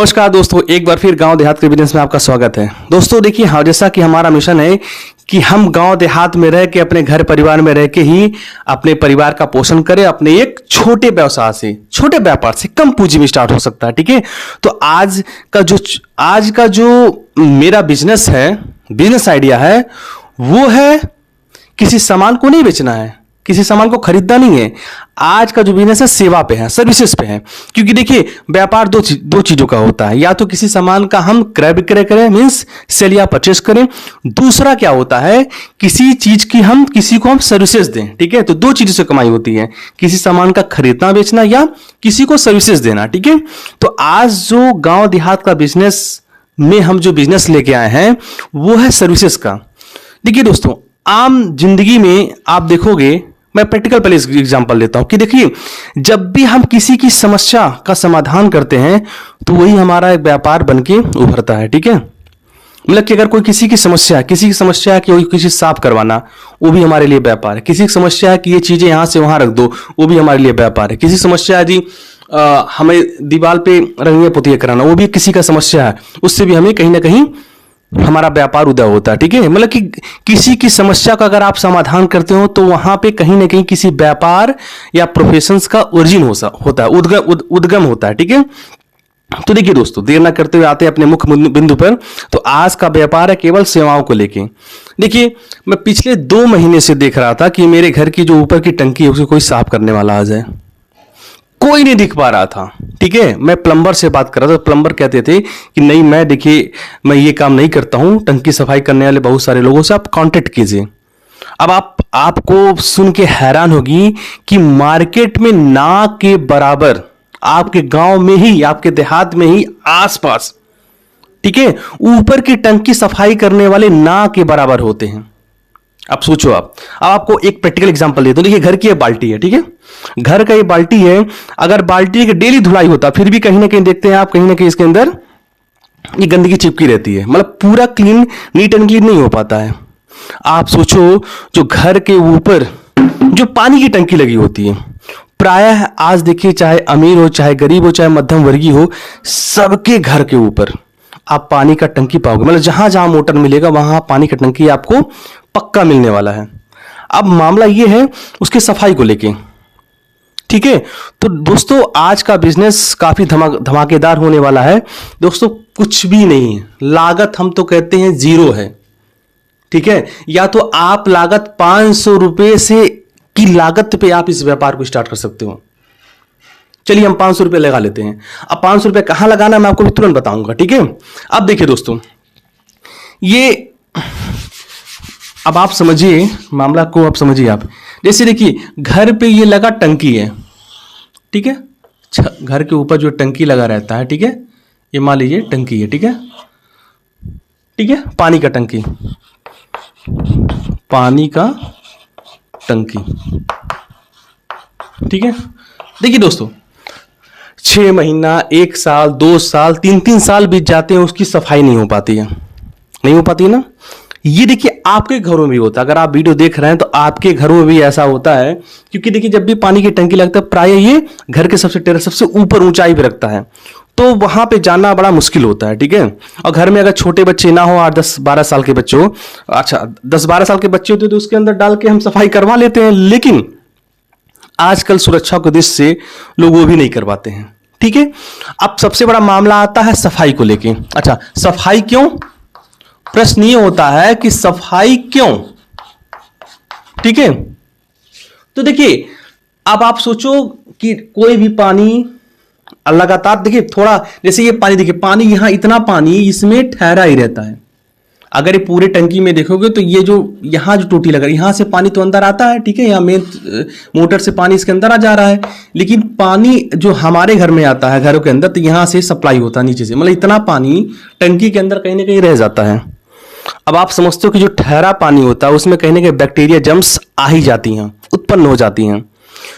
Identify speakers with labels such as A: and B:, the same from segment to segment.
A: नमस्कार दोस्तों, एक बार फिर गांव देहात के बिजनेस में आपका स्वागत है। दोस्तों देखिए, हाँ, जैसा कि हमारा मिशन है कि हम गांव देहात में रह के अपने घर परिवार में रह के ही अपने परिवार का पोषण करें, अपने एक छोटे व्यवसाय से, छोटे व्यापार से, कम पूंजी में स्टार्ट हो सकता है। ठीक है, तो आज का जो मेरा बिजनेस है, बिजनेस आइडिया है, वो है किसी सामान को नहीं बेचना है, किसी सामान को खरीदना नहीं है। आज का जो बिजनेस है सेवा पे है, सर्विसेज पे है। क्योंकि देखिए, व्यापार दो चीजों का होता है, या तो किसी सामान का हम क्रय विक्रय करें, मींस सेल या परचेस करें। दूसरा क्या होता है, किसी चीज की हम किसी को हम सर्विसेज दें। ठीक है, तो दो चीजों से कमाई होती है, किसी सामान का खरीदना बेचना या किसी को सर्विसेज देना। ठीक है, तो आज जो गांव देहात का बिजनेस में हम जो बिजनेस लेके आए हैं वो है सर्विसेज का। देखिए दोस्तों, आम जिंदगी में आप देखोगे, मैं प्रैक्टिकल पहले एग्जांपल लेता हूं कि देखिए, जब भी हम किसी की समस्या का समाधान करते हैं तो वही हमारा एक व्यापार बनके उभरता है। ठीक है, मतलब कि अगर कोई किसी की समस्या है कि किसी साफ करवाना, वो भी हमारे लिए व्यापार है। किसी की समस्या है कि ये चीजें यहां से वहां रख दो, वो भी हमारे लिए व्यापार है। किसी समस्या है जी हमें दीवार पे रंगीन पुतिया कराना, वो भी किसी का समस्या है, उससे भी हमें कहीं ना कहीं हमारा व्यापार उदय होता है। ठीक है, मतलब कि किसी की समस्या का अगर आप समाधान करते हो तो वहां पे कहीं ना कहीं किसी व्यापार या प्रोफेशंस का ओरिजिन होता है, उद्गम होता है। ठीक है, तो देखिए दोस्तों, देर ना करते हुए आते हैं अपने मुख्य बिंदु पर। तो आज का व्यापार है केवल सेवाओं को लेके। देखिए, मैं पिछले 2 महीने से देख रहा था कि मेरे घर की जो ऊपर की टंकी है उसे कोई साफ करने वाला आ जाए, कोई नहीं दिख पा रहा था। ठीक है, मैं प्लम्बर से बात कर रहा था, प्लम्बर कहते थे कि नहीं, मैं ये काम नहीं करता हूं, टंकी सफाई करने वाले बहुत सारे लोगों से आप कांटेक्ट कीजिए। अब आपको सुन के हैरान होगी कि मार्केट में ना के बराबर, आपके गांव में ही, आपके देहात में ही, आसपास, ठीक है, ऊपर की टंकी सफाई करने वाले ना के बराबर होते हैं। अब सोचो, अब आपको एक प्रैक्टिकल एग्जांपल देता हूं। देखिए, घर की ये बाल्टी है, ठीक है, घर का ये बाल्टी है। अगर बाल्टी की डेली धुलाई होता, फिर भी कहीं ना कहीं देखते हैं आप, कहीं ना कहीं इसके अंदर ये गंदगी चिपकी रहती है, मतलब पूरा क्लीन, नीट एंड क्लीन नहीं हो पाता है। आप सोचो, जो घर के ऊपर जो पानी की टंकी लगी होती है, प्रायः आज देखिए, चाहे अमीर हो, चाहे गरीब हो, चाहे मध्यम वर्गीय हो, सबके घर के ऊपर आप पानी का टंकी पाओगे। मतलब जहां जहां मोटर मिलेगा वहां पानी का टंकी आपको पक्का मिलने वाला है। अब मामला यह है उसकी सफाई को लेके। ठीक है, तो दोस्तों, आज का बिजनेस काफी धमाकेदार होने वाला है। दोस्तों, कुछ भी नहीं है, लागत हम तो कहते हैं जीरो है। ठीक है, या तो आप लागत 500 रुपए से की लागत पे आप इस व्यापार को स्टार्ट कर सकते हो। चलिए, हम 500 रुपए लगा लेते हैं। अब 500 रुपए कहां लगाना मैं आपको भी तुरंत बताऊंगा। ठीक है, अब देखिए दोस्तों, ये अब आप समझिए मामला को, आप समझिए। आप जैसे देखिए, घर पे ये लगा टंकी है, ठीक है, घर के ऊपर जो टंकी लगा रहता है, ठीक है, ये मान लीजिए टंकी है, ठीक है, ठीक है, पानी का टंकी, पानी का टंकी, ठीक है। देखिए दोस्तों, 6 महीना, 1 साल, 2 साल, 3 साल बीत जाते हैं, उसकी सफाई नहीं हो पाती है, नहीं हो पाती है ना। ये देखिए, आपके घरों में भी होता है। अगर आप वीडियो देख रहे हैं तो आपके घरों में भी ऐसा होता है। क्योंकि देखिए, जब भी पानी की टंकी लगता है, प्राय ये घर के सबसे ऊपर ऊंचाई पे रखता है, तो वहां पे जाना बड़ा मुश्किल होता है। ठीक है, और घर में अगर छोटे बच्चे ना हो, 8, 10, 12 साल के बच्चे हो, अच्छा 10, 12 साल के बच्चे होते तो उसके अंदर डाल के हम सफाई करवा लेते हैं, लेकिन आजकल सुरक्षा के दृष्टि से लोग वो भी नहीं करवाते हैं। ठीक है, अब सबसे बड़ा मामला आता है सफाई को लेके। अच्छा, सफाई क्यों? प्रश्न ये होता है कि सफाई क्यों? ठीक है, तो देखिए, अब आप सोचो कि कोई भी पानी लगातार, देखिए थोड़ा, जैसे ये पानी, देखिए पानी, यहां इतना पानी इसमें ठहरा ही रहता है। अगर ये पूरे टंकी में देखोगे तो ये जो यहां जो टूटी लगा, यहां से पानी तो अंदर आता है, ठीक है, यहां मेन मोटर से पानी इसके अंदर आ जा रहा है, लेकिन पानी जो हमारे घर में आता है, घरों के अंदर, तो यहां से सप्लाई होता है नीचे से, मतलब इतना पानी टंकी के अंदर कहीं ना कहीं रह जाता है। अब आप समझते हो कि जो ठहरा पानी होता है उसमें कहीं ना कहीं बैक्टीरिया, जम्स आ ही जाती हैं, उत्पन्न हो जाती हैं,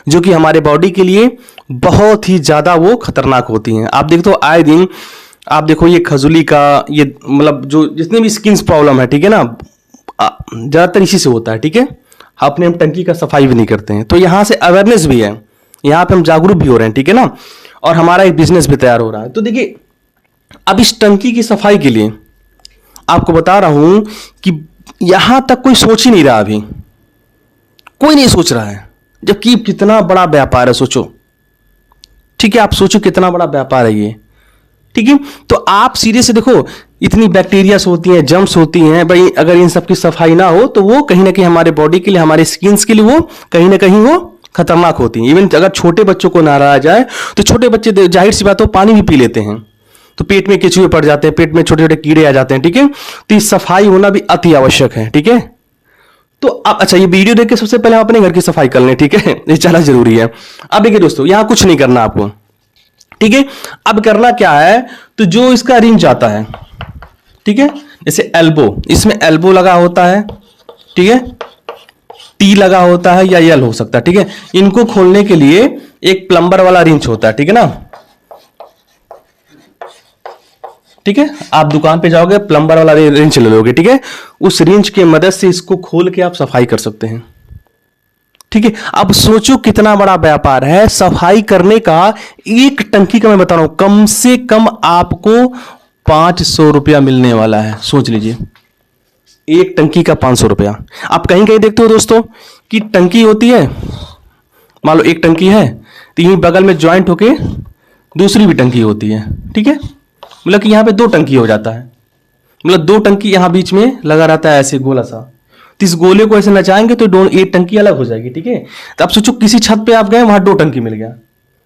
A: जो कि हमारे बॉडी के लिए बहुत ही ज्यादा वो खतरनाक होती हैं। आप देखते हो आए दिन, आप देखो ये खजुली का, ये मतलब जो जितने भी स्किन प्रॉब्लम है, ठीक है ना, ज्यादातर इसी से होता है। ठीक है, अपने हम टंकी का सफाई भी नहीं करते हैं, तो यहां से अवेयरनेस भी है, यहां पे हम जागरूक भी हो रहे हैं। ठीक है ना, और हमारा एक बिजनेस भी तैयार हो रहा है। तो देखिए, अब इस टंकी की सफाई के लिए आपको बता रहा हूं कि यहां तक कोई सोच ही नहीं रहा, अभी कोई नहीं सोच रहा है, जबकि कितना बड़ा व्यापार है, सोचो। ठीक है, आप सोचो कितना बड़ा व्यापार है ये। ठीक है, तो आप सीधे से देखो, इतनी बैक्टीरियाज होती हैं, जर्म्स होती हैं भाई, अगर इन सब की सफाई ना हो तो वो कहीं ना कहीं हमारे बॉडी के लिए, हमारे स्किन के लिए वो कहीं ना कहीं वो खतरनाक होती हैं। इवन अगर छोटे बच्चों को ना रहा जाए तो छोटे बच्चे जाहिर सी बात हो पानी भी पी लेते हैं, तो पेट में केचुए पड़ जाते हैं, पेट में छोटे छोटे कीड़े आ जाते हैं। ठीक है, तो इस सफाई होना भी अति आवश्यक है। ठीक है, तो अब अच्छा, ये वीडियो देख के सबसे पहले हम अपने घर की सफाई कर लें। ठीक है, ये ज़्यादा जरूरी है। अब देखिए दोस्तों, यहां कुछ नहीं करना आपको। ठीक है, अब करना क्या है, तो जो इसका रिंच आता है, ठीक है, जैसे एल्बो, इसमें एल्बो लगा होता है, ठीक है, टी लगा होता है या यल हो सकता है। ठीक है, इनको खोलने के लिए एक प्लम्बर वाला रिंच होता है। ठीक है ना, ठीक है, आप दुकान पे जाओगे, प्लम्बर वाला रिंच ले लोगे। ठीक है, उस रिंच की मदद से इसको खोल के आप सफाई कर सकते हैं। ठीक है, अब सोचो कितना बड़ा व्यापार है सफाई करने का। एक टंकी का मैं बता रहा हूं, कम से कम आपको 500 रुपया मिलने वाला है। सोच लीजिए, एक टंकी का 500 रुपया। आप कहीं कहीं देखते हो दोस्तों कि टंकी होती है, मान लो एक टंकी है, तो यहीं बगल में ज्वाइंट होके दूसरी भी टंकी होती है। ठीक है, मतलब कि यहां पे दो टंकी हो जाता है, मतलब दो टंकी यहां बीच में लगा रहता है ऐसे गोला सा, तो इस गोले को ऐसे नचाएंगे तो एक टंकी अलग हो जाएगी। ठीक है, तो आप सोचो किसी छत पे आप गए, वहां दो टंकी मिल गया,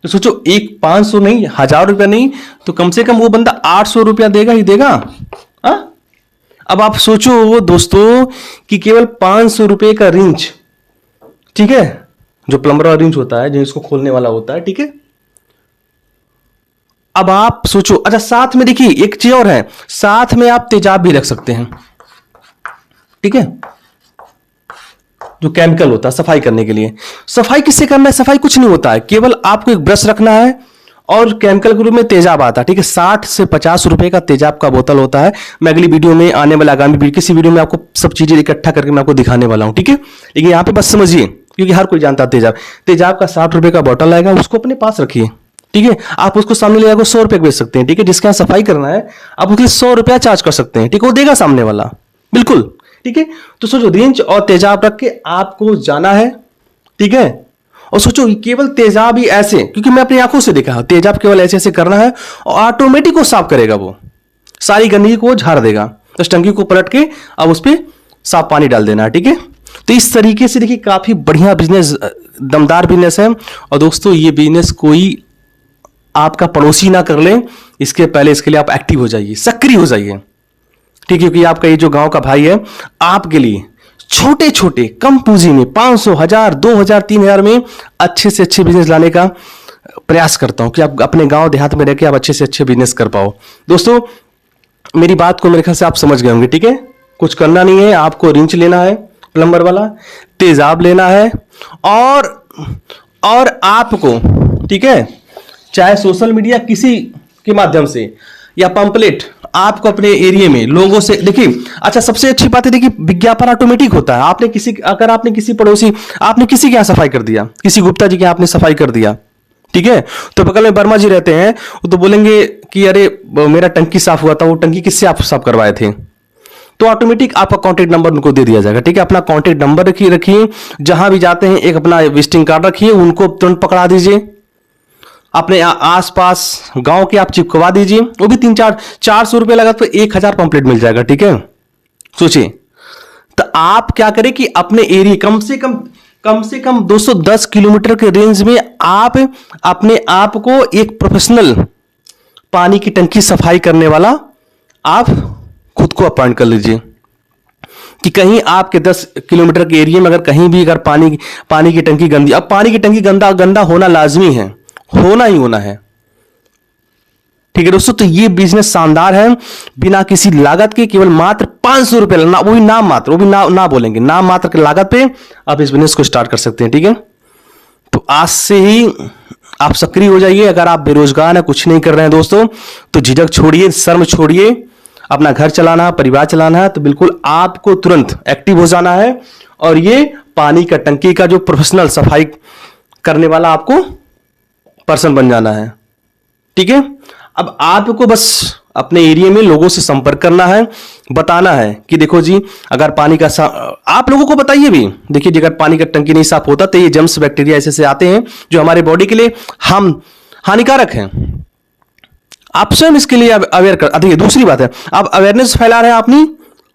A: तो सोचो एक 500 नहीं, 1000 रुपया नहीं, तो कम से कम वो बंदा 800 रुपया देगा ही देगा। हाँ, अब आप सोचो दोस्तों कि केवल 500 रुपए का रिंच, ठीक है, जो प्लम्बर वाला रिंच होता है, जो इसको खोलने वाला होता है। ठीक है, अब आप सोचो, अच्छा साथ में देखिए एक चीज और है, साथ में आप तेजाब भी रख सकते हैं। ठीक है, जो केमिकल होता है सफाई करने के लिए। सफाई किससे करना है, सफाई कुछ नहीं होता है, केवल आपको एक ब्रश रखना है और केमिकल के रूप में तेजाब आता है। ठीक है, 60 से 50 रुपए का तेजाब का बोतल होता है। मैं अगली वीडियो में, आने वाले आगामी किसी वीडियो में आपको सब चीजें इकट्ठा करके मैं आपको दिखाने वाला हूं। ठीक है, लेकिन यहां पे बस समझिए, क्योंकि हर कोई जानता है तेजाब का 60 रुपए का बोतल आएगा, उसको अपने पास रखिए। ठीक है, आप उसको सामने ले जाकर 100 रुपए बेच सकते हैं। ठीक है, जिसके यहाँ सफाई करना है आप उसके लिए 100 रुपया चार्ज कर सकते हैं। ठीक है, वो देगा सामने वाला, बिल्कुल। ठीक है, तो सोचो रिंच और तेजाब रख के आपको जाना है। ठीक है, और सोचो केवल तेजाब ही ऐसे, क्योंकि मैं अपनी आंखों से देखा, तेजाब केवल ऐसे ऐसे करना है और ऑटोमेटिक वो साफ करेगा, वो सारी गंदगी को झाड़ देगा। तो टंकी को पलट के अब उस पर साफ पानी डाल देना है। ठीक है, तो इस तरीके से देखिए काफी बढ़िया बिजनेस, दमदार बिजनेस है। और दोस्तों ये बिजनेस कोई आपका पड़ोसी ना कर ले, इसके पहले इसके लिए आप एक्टिव हो जाइए, सक्रिय हो जाइए। ठीक है, क्योंकि आपका ये जो गांव का भाई है, आपके लिए छोटे छोटे कम पूंजी में 500, 1000, 2000, 3000 में अच्छे से अच्छे बिजनेस लाने का प्रयास करता हूं कि आप अपने गांव देहात में रह के आप अच्छे से अच्छे बिजनेस कर पाओ। दोस्तों मेरी बात को मेरे ख्याल से आप समझ गए होंगे। ठीक है, कुछ करना नहीं है, आपको रिंच लेना है प्लम्बर वाला, तेजाब लेना है, और आपको, ठीक है, चाहे सोशल मीडिया किसी के माध्यम से या पंपलेट, आपको अपने एरिया में लोगों से, देखिए अच्छा सबसे अच्छी बात है, देखिए विज्ञापन ऑटोमेटिक होता है। अगर आपने किसी पड़ोसी, आपने किसी के यहाँ सफाई कर दिया, किसी गुप्ता जी के यहाँ आपने सफाई कर दिया, ठीक है, तो बगल में वर्मा जी रहते हैं, वो तो बोलेंगे कि अरे मेरा टंकी साफ हुआ था, वो टंकी किससे आप साफ करवाए थे, तो ऑटोमेटिक आपका कॉन्टेक्ट नंबर उनको दे दिया जाएगा। ठीक है, अपना कॉन्टेक्ट नंबर रखिए, जहां भी जाते हैं एक अपना विजिटिंग कार्ड रखिए, उनको तुरंत पकड़ा दीजिए, अपने आसपास गांव के आप चिपकवा दीजिए, वो भी 400 रुपए लगा तो 1000 पंपलेट मिल जाएगा। ठीक है, सोचिए, तो आप क्या करें कि अपने एरिया कम से कम 210 किलोमीटर के रेंज में आप अपने आप को एक प्रोफेशनल पानी की टंकी सफाई करने वाला आप खुद को अपॉइंट कर लीजिए, कि कहीं आपके 10 किलोमीटर के एरिया में अगर कहीं भी अगर पानी की टंकी गंदी, अब पानी की टंकी गंदा होना लाजमी है, होना ही होना है। ठीक है दोस्तों, तो ये बिजनेस शानदार है, बिना किसी लागत के, केवल मात्र 500 रुपए, वो भी नाम मात्र, वो भी ना बोलेंगे, नाम मात्र की लागत पे आप इस बिजनेस को स्टार्ट कर सकते हैं। ठीक है, तो आज से ही आप सक्रिय हो जाइए। अगर आप बेरोजगार हैं, कुछ नहीं कर रहे हैं दोस्तों, तो झिझक छोड़िए, शर्म छोड़िए, अपना घर चलाना, परिवार चलाना है, तो बिल्कुल आपको तुरंत एक्टिव हो जाना है, और ये पानी का टंकी का जो प्रोफेशनल सफाई करने वाला आपको पर्सन बन जाना है। ठीक है, अब आपको बस अपने एरिया में लोगों से संपर्क करना है, बताना है कि देखो जी अगर पानी का आप लोगों को बताइए भी, देखिए जी अगर पानी का टंकी नहीं साफ होता तो ये जर्म्स बैक्टीरिया ऐसे से आते हैं जो हमारे बॉडी के लिए हानिकारक हैं। आप स्वयं इसके लिए अवेयर कर, देखिए दूसरी बात है आप अवेयरनेस फैला रहे हैं, अपनी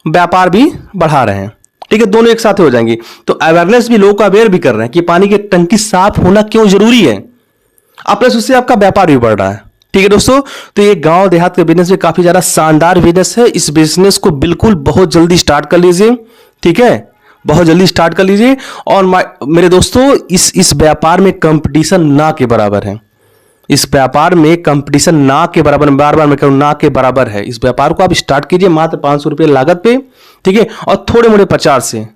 A: व्यापार भी बढ़ा रहे हैं, ठीक है, दोनों एक साथ हो जाएंगे। तो अवेयरनेस भी लोगों को अवेयर भी कर रहे हैं कि पानी की टंकी साफ होना क्यों जरूरी है, अब प्लस उससे आपका व्यापार भी बढ़ रहा है, ठीक है दोस्तों। तो ये गांव देहात के बिजनेस में काफी ज्यादा शानदार बिजनेस है। इस बिजनेस को बिल्कुल बहुत जल्दी स्टार्ट कर लीजिए, ठीक है, बहुत जल्दी स्टार्ट कर लीजिए। और मेरे दोस्तों इस व्यापार में कंपटीशन ना के बराबर है, इस व्यापार में कंपटीशन ना के बराबर, बार बार मैं कहूं ना के बराबर है। इस व्यापार को आप स्टार्ट कीजिए मात्र 500 रुपये लागत पे, ठीक है, और थोड़े मोड़े प्रचार से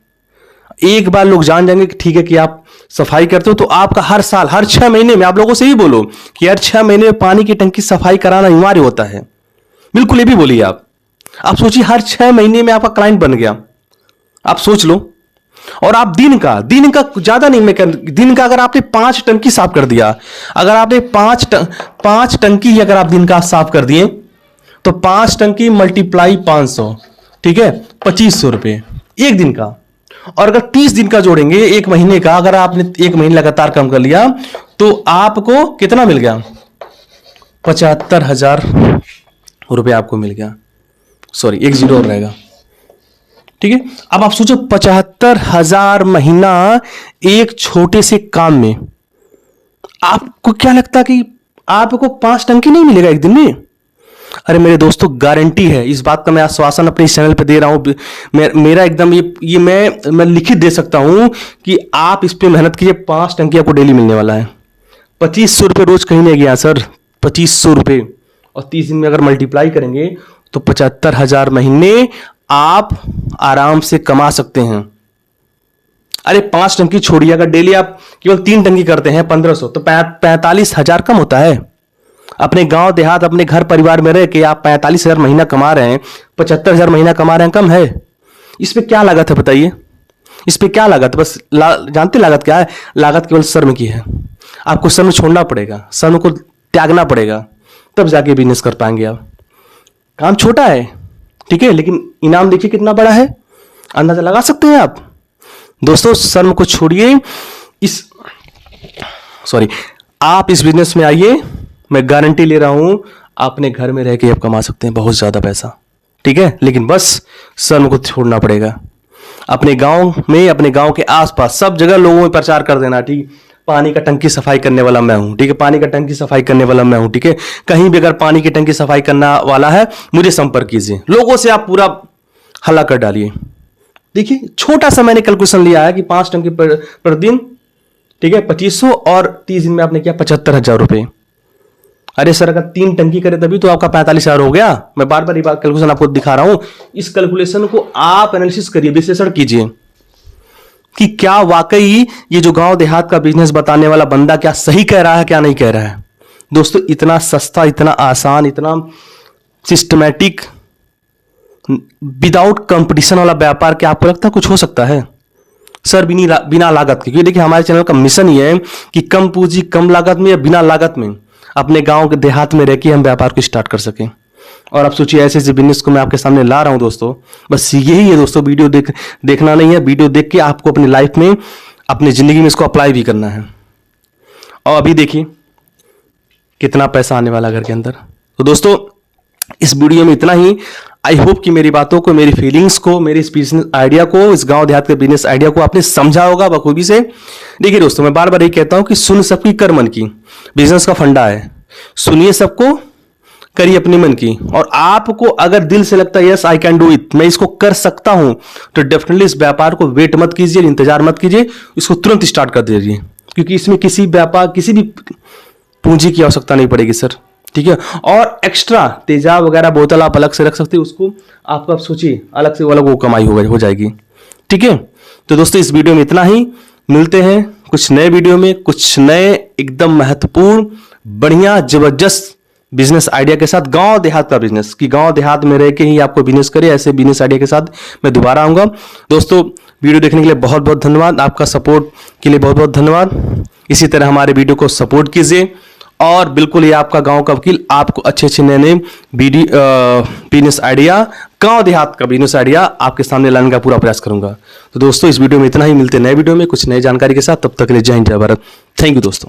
A: एक बार लोग जान जाएंगे कि ठीक है कि आप सफाई करते हो, तो आपका हर साल हर 6 महीने में, आप लोगों से ही बोलो कि हर 6 महीने में पानी की टंकी सफाई कराना अनिवार्य होता है। बिल्कुल ये भी बोलिए आप सोचिए हर 6 महीने में आपका क्लाइंट बन गया, आप सोच लो। और आप दिन का ज्यादा नहीं, मैं दिन का अगर आपने 5 टंकी साफ कर दिया, अगर आपने 5 टंकी ही अगर आप दिन का साफ कर दिए तो 5 टंकी मल्टीप्लाई 500, ठीक है, 2500 रुपए एक दिन का। और अगर 30 दिन का जोड़ेंगे, एक महीने का, अगर आपने एक महीने लगातार काम कर लिया तो आपको कितना मिल गया, 75,000 रुपए आपको मिल गया, सॉरी एक जीरो और रहेगा, ठीक है। अब आप सोचो 75,000 महीना एक छोटे से काम में। आपको क्या लगता कि आपको 5 टंकी नहीं मिलेगा एक दिन में? अरे मेरे दोस्तों गारंटी है, इस बात का मैं आश्वासन अपने इस चैनल पे दे रहा हूं। मेरा एकदम ये मैं लिखित दे सकता हूं कि आप इस पे मेहनत कीजिए, 5 टंकी आपको डेली मिलने वाला है। 2500 रुपये रोज कहीं नहीं गया सर, 2500 रुपये, और 30 दिन में अगर मल्टीप्लाई करेंगे तो 75,000 महीने आप आराम से कमा सकते हैं। अरे 5 टंकी छोड़िए, अगर डेली आप केवल 3 टंकी करते हैं 1500, तो 45,000 कम होता है। अपने गांव देहात अपने घर परिवार में रह के आप 45,000 महीना कमा रहे हैं, 75,000 महीना कमा रहे हैं, कम है? इस पे क्या लागत है बताइए, इस पे क्या लागत? बस जानते लागत क्या है? लागत केवल शर्म की है। आपको शर्म छोड़ना पड़ेगा, शर्म को त्यागना पड़ेगा, तब जाके बिजनेस कर पाएंगे आप। काम छोटा है, ठीक है, लेकिन इनाम देखिए कितना बड़ा है, अंदाजा लगा सकते हैं आप। दोस्तों शर्म को छोड़िए, आप इस बिजनेस में आइए, मैं गारंटी ले रहा हूं अपने घर में रह के आप कमा सकते हैं बहुत ज्यादा पैसा, ठीक है, लेकिन बस शर्म को छोड़ना पड़ेगा। अपने गांव में, अपने गांव के आसपास सब जगह लोगों में प्रचार कर देना, ठीक, पानी का टंकी सफाई करने वाला मैं हूं, ठीक है, पानी का टंकी सफाई करने वाला मैं हूं, ठीक है। कहीं भी अगर पानी की टंकी सफाई करना वाला है मुझे संपर्क कीजिए, लोगों से आप पूरा हल्ला कर डालिए। देखिए छोटा सा मैंने कैलकुलेशन लिया है कि 5 टंकी पर दिन, ठीक है, 2500, और 30 दिन में आपने किया 75,000 रुपए। अरे सर अगर 3 टंकी करे तभी तो आपका 45,000 हो गया। मैं बार बार ये कैलकुलेशन आपको दिखा रहा हूं, इस कैलकुलेशन को आप एनालिसिस करिए, विश्लेषण कीजिए कि क्या वाकई ये जो गांव देहात का बिजनेस बताने वाला बंदा क्या सही कह रहा है, क्या नहीं कह रहा है। दोस्तों इतना सस्ता, इतना आसान, इतना सिस्टमैटिक, विदाउट कंपटीशन वाला व्यापार क्या आपको लगता है कुछ हो सकता है? सर बिना लागत के, क्योंकि देखिए हमारे चैनल का मिशन ये है कि कम पूंजी कम लागत में या बिना लागत में अपने गांव के देहात में रहकर हम व्यापार को स्टार्ट कर सकें। और आप सोचिए ऐसे ऐसे बिजनेस को मैं आपके सामने ला रहा हूं दोस्तों। बस यही है दोस्तों, वीडियो देखना नहीं है, वीडियो देख के आपको अपनी लाइफ में, अपनी जिंदगी में इसको अप्लाई भी करना है। और अभी देखिए कितना पैसा आने वाला घर के अंदर। तो दोस्तों इस वीडियो में इतना ही। आई होप कि मेरी बातों को, मेरी फीलिंग्स को, मेरे इस बिजनेस आइडिया को, इस गांव देहात के बिजनेस आइडिया को आपने समझा होगा बखूबी से। देखिए दोस्तों मैं बार बार यही कहता हूं कि सुन सबकी कर मन की, बिजनेस का फंडा है। सुनिए सबको, करिए अपने मन की, और आपको अगर दिल से लगता है yes I can do it, मैं इसको कर सकता हूं, तो डेफिनेटली इस व्यापार को वेट मत कीजिए, इंतजार मत कीजिए, इसको तुरंत स्टार्ट कर दीजिए। क्योंकि इसमें किसी भी पूंजी की आवश्यकता नहीं पड़ेगी सर, ठीक है। और एक्स्ट्रा तेजाब वगैरह बोतल आप अलग से रख सकते हैं, उसको आप सोचिए अलग से अलग वो कमाई हो जाएगी, ठीक है। तो दोस्तों इस वीडियो में इतना ही, मिलते हैं कुछ नए वीडियो में, कुछ नए एकदम महत्वपूर्ण बढ़िया जबरदस्त बिजनेस आइडिया के साथ। गांव देहात का बिजनेस, कि गांव देहात में रह के ही आपको बिजनेस करे, ऐसे बिजनेस आइडिया के साथ मैं दोबारा आऊंगा। दोस्तों वीडियो देखने के लिए बहुत बहुत धन्यवाद, आपका सपोर्ट के लिए बहुत बहुत धन्यवाद। इसी तरह हमारे वीडियो को सपोर्ट कीजिए और बिल्कुल ये आपका गांव का वकील आपको अच्छे अच्छे नए नए बिजनेस आइडिया, गांव देहात का बिजनेस आइडिया आपके सामने लाने का पूरा प्रयास करूंगा। तो दोस्तों इस वीडियो में इतना ही, मिलते हैं नए वीडियो में कुछ नई जानकारी के साथ। तब तक के लिए जय हिंद जय भारत। थैंक यू दोस्तों।